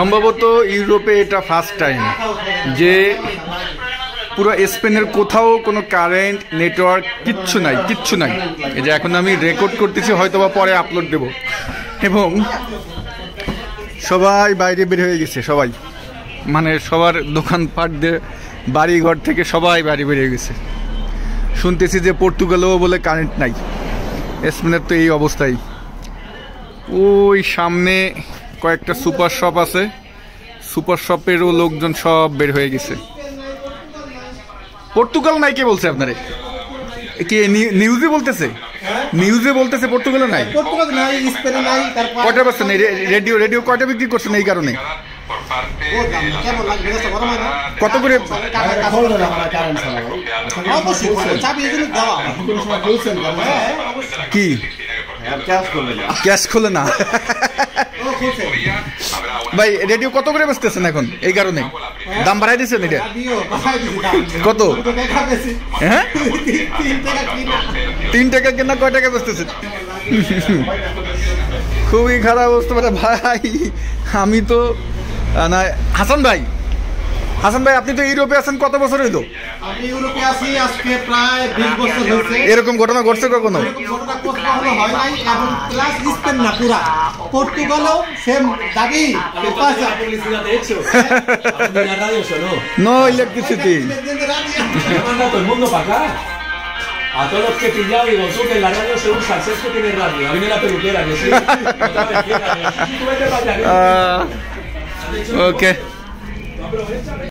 সম্ভবত ইউরোপে এটা ফার্স্ট টাইম যে পুরো স্পেনের কোথাও কোনো কারেন্ট নেটওয়ার্ক কিচ্ছু নাই। এই যে এখন আমি রেকর্ড করতেছি, হয়তোবা পরে আপলোড দেব। এবং সবাই বাইরে বের হয়ে গেছে, সবাই মানে সবার দোকানপাট দিয়ে বাড়িঘর থেকে সবাই বাইরে বেরিয়ে গেছে। শুনতেছি যে পর্তুগালেও বলে কারেন্ট নাই। স্পেনের তো এই অবস্থাই। ওই সামনে কয়েকটা সুপার শপ আছে, সুপার শপেরও লোকজন সব বের হয়ে গেছে। পর্তুগাল নাই কে বলছে আপনারে? কি নিউজে বলতেছে পর্তুগালে নাই? কয়টা পাচ্ছেন রেডিও কয়টা বিক্রি করছেন এই কারণে? কত করে? কি ক্যাশ খোলে না ভাই? রেডিও কত করে বেচতেছেন এখন এই কারণে? দাম বাড়াই দিচ্ছেন এটা? কত? হ্যাঁ, 3 টাকা কেনা, কয় টাকা বেচতেছেন? খুবই খারাপ অবস্থা ভাই। আমি তো না, হাসান ভাই আপনি তো ইউরোপে আছেন কত বছর হইলো? আমি ইউরোপে আছি আজকে প্রায় 20 বছর হয়েছে। এরকম ঘটনা ঘটছে কখনো? হয় নাই। এখন প্লাস স্পেন না, পুরা পর্তুগালও সেম দাবি। No electricity. Todo el mundo para acá. A todos los que he pillado, digo, tú que en la radio se usa, el sexto tiene radio. A mí me la peluquera, que sí. Okay.